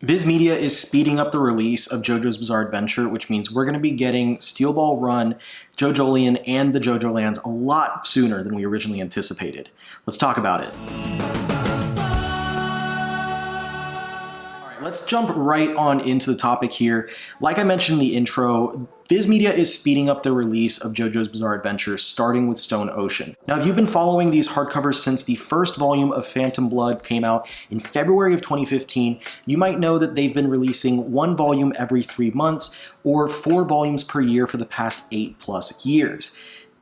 Viz Media is speeding up the release of JoJo's Bizarre Adventure, which means we're going to be getting Steel Ball Run, JoJolion, and the JoJoLands a lot sooner than we originally anticipated. Let's talk about it. Let's jump right on into the topic here. Like I mentioned in the intro, Viz Media is speeding up the release of JoJo's Bizarre Adventure, starting with Stone Ocean. Now, if you've been following these hardcovers since the first volume of Phantom Blood came out in February of 2015, you might know that they've been releasing one volume every 3 months, or 4 volumes per year for the past 8+ years.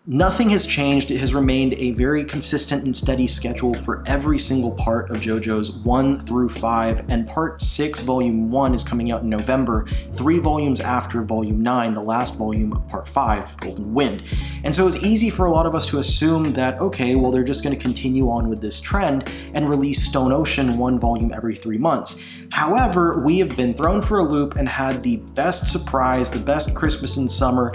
Nothing has changed. It has remained a very consistent and steady schedule for every single part of JoJo's 1 through 5, and Part 6, Volume 1 is coming out in November, 3 volumes after Volume 9, the last volume of Part 5, Golden Wind. And so it's easy for a lot of us to assume that, okay, well, they're just going to continue on with this trend and release Stone Ocean 1 volume every 3 months. However, we have been thrown for a loop and had the best surprise, the best Christmas and summer.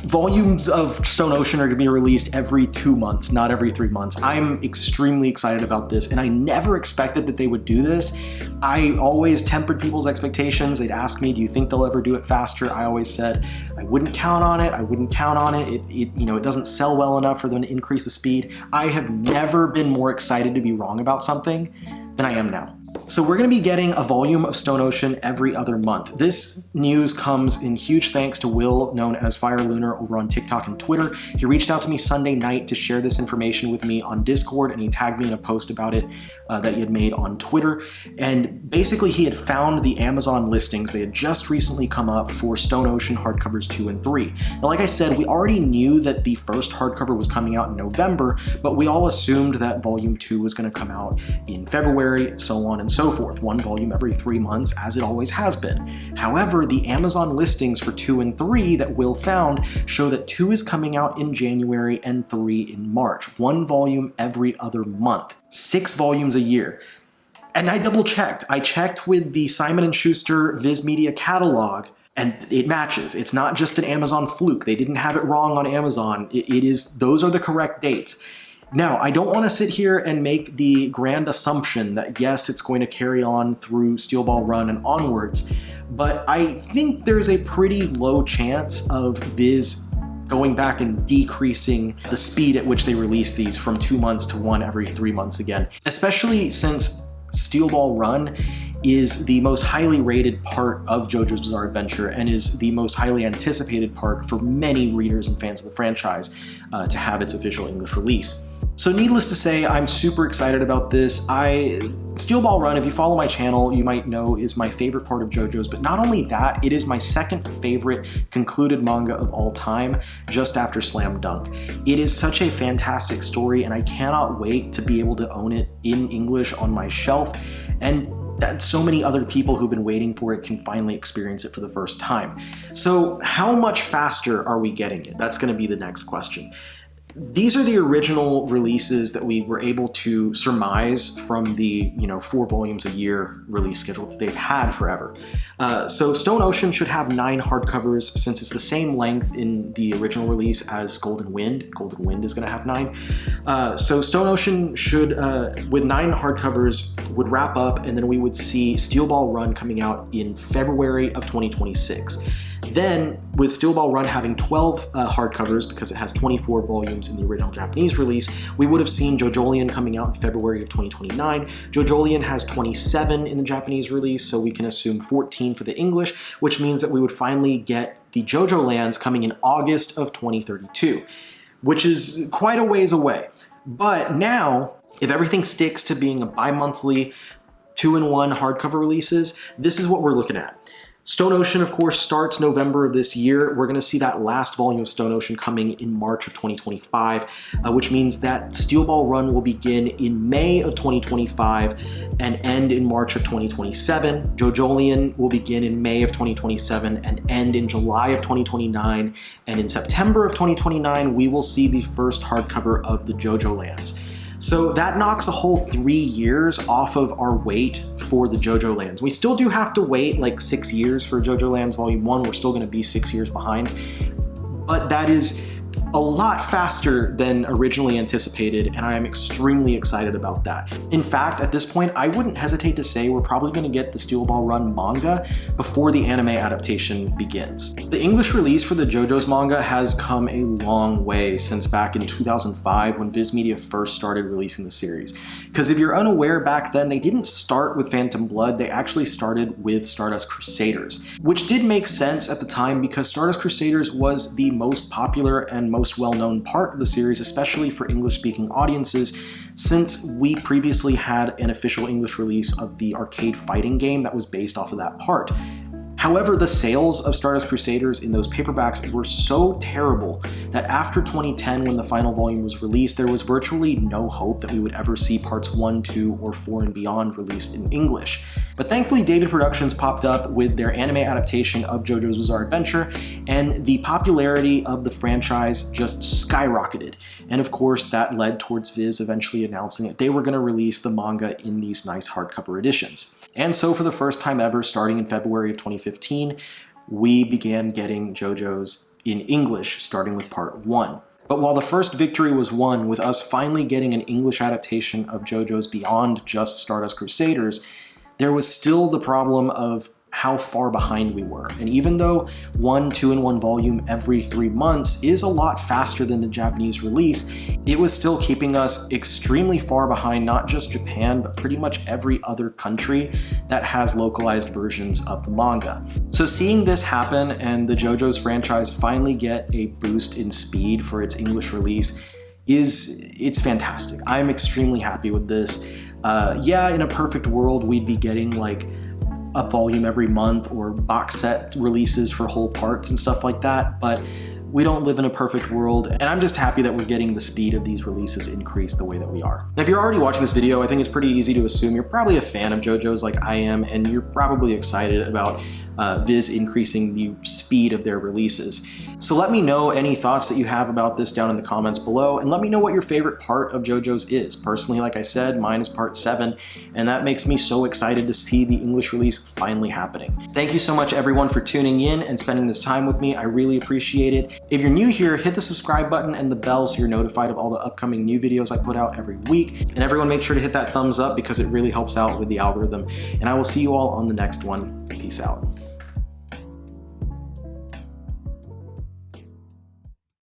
Volumes of Stone Ocean are going to be released every 2 months, not every 3 months. I'm extremely excited about this, and I never expected that they would do this. I always tempered people's expectations. They'd ask me, do you think they'll ever do it faster? I always said, I wouldn't count on it. I wouldn't count on it. It doesn't sell well enough for them to increase the speed. I have never been more excited to be wrong about something than I am now. So we're going to be getting a volume of Stone Ocean every other month. This news comes in huge thanks to Will, known as Fire Lunar, over on TikTok and Twitter. He reached out to me Sunday night to share this information with me on Discord, and he tagged me in a post about it that he had made on Twitter. And basically he had found the Amazon listings. They had just recently come up for Stone Ocean hardcovers 2 and 3. Now, like I said, we already knew that the first hardcover was coming out in November, but we all assumed that volume 2 was going to come out in February, so on and so forth. 1 volume every 3 months, as it always has been. However, the Amazon listings for 2 and 3 that Will found show that 2 is coming out in January and 3 in March. 1 volume every other month. 6 volumes a year. And I double checked. I checked with the Simon & Schuster Viz Media catalog, and it matches. It's not just an Amazon fluke. They didn't have it wrong on Amazon. Those are the correct dates. Now, I don't want to sit here and make the grand assumption that yes, it's going to carry on through Steel Ball Run and onwards, but I think there's a pretty low chance of Viz going back and decreasing the speed at which they release these from 2 months to 1 every 3 months again, especially since Steel Ball Run is the most highly rated part of JoJo's Bizarre Adventure and is the most highly anticipated part for many readers and fans of the franchise to have its official English release. So needless to say, I'm super excited about this. Steel Ball Run, if you follow my channel, you might know is my favorite part of JoJo's, but not only that, it is my second favorite concluded manga of all time, just after Slam Dunk. It is such a fantastic story, and I cannot wait to be able to own it in English on my shelf, and that so many other people who've been waiting for it can finally experience it for the first time. So how much faster are we getting it? That's going to be the next question. These are the original releases that we were able to surmise from the 4 volumes a year release schedule that they've had forever. So Stone Ocean should have 9 hardcovers since it's the same length in the original release as Golden Wind. Golden Wind is going to have 9. So Stone Ocean should, with 9 hardcovers, would wrap up, and then we would see Steel Ball Run coming out in February of 2026. Then, with Steel Ball Run having 12 hardcovers, because it has 24 volumes in the original Japanese release, we would have seen JoJolion coming out in February of 2029. JoJolion has 27 in the Japanese release, so we can assume 14 for the English, which means that we would finally get the JoJoLands coming in August of 2032, which is quite a ways away. But now, if everything sticks to being a bi-monthly 2-in-1 hardcover releases, this is what we're looking at. Stone Ocean, of course, starts November of this year. We're going to see that last volume of Stone Ocean coming in March of 2025, which means that Steel Ball Run will begin in May of 2025 and end in March of 2027. JoJolion will begin in May of 2027 and end in July of 2029. And in September of 2029, we will see the first hardcover of the JoJoLands. So that knocks a whole 3 years off of our wait for the JoJoLands. We still do have to wait like 6 years for JoJoLands Volume 1. We're still going to be 6 years behind. But that is a lot faster than originally anticipated, and I am extremely excited about that. In fact, at this point, I wouldn't hesitate to say we're probably going to get the Steel Ball Run manga before the anime adaptation begins. The English release for the JoJo's manga has come a long way since back in 2005 when Viz Media first started releasing the series. Because if you're unaware, back then they didn't start with Phantom Blood, they actually started with Stardust Crusaders, which did make sense at the time because Stardust Crusaders was the most popular and most well-known part of the series, especially for English-speaking audiences, since we previously had an official English release of the arcade fighting game that was based off of that part. However, the sales of Stardust Crusaders in those paperbacks were so terrible that after 2010, when the final volume was released, there was virtually no hope that we would ever see parts 1, 2, or 4 and beyond released in English. But thankfully, David Productions popped up with their anime adaptation of JoJo's Bizarre Adventure, and the popularity of the franchise just skyrocketed. And of course, that led towards Viz eventually announcing that they were going to release the manga in these nice hardcover editions. And so for the first time ever, starting in February of 2015, we began getting JoJo's in English, starting with part 1. But while the first victory was won with us finally getting an English adaptation of JoJo's beyond just Stardust Crusaders, there was still the problem of how far behind we were. And even though 1 2-in-1 volume every 3 months is a lot faster than the Japanese release, it was still keeping us extremely far behind not just Japan, but pretty much every other country that has localized versions of the manga. So seeing this happen and the JoJo's franchise finally get a boost in speed for its English release it's fantastic. I'm extremely happy with this. Yeah, in a perfect world, we'd be getting like a volume every month or box set releases for whole parts and stuff like that, but we don't live in a perfect world, and I'm just happy that we're getting the speed of these releases increased the way that we are. Now, if you're already watching this video, I think it's pretty easy to assume you're probably a fan of JoJo's like I am, and you're probably excited about Viz increasing the speed of their releases. So let me know any thoughts that you have about this down in the comments below, and let me know what your favorite part of JoJo's is. Personally, like I said, mine is part 7, and that makes me so excited to see the English release finally happening. Thank you so much everyone for tuning in and spending this time with me. I really appreciate it. If you're new here, hit the subscribe button and the bell so you're notified of all the upcoming new videos I put out every week. And everyone make sure to hit that thumbs up because it really helps out with the algorithm. And I will see you all on the next one. Peace out.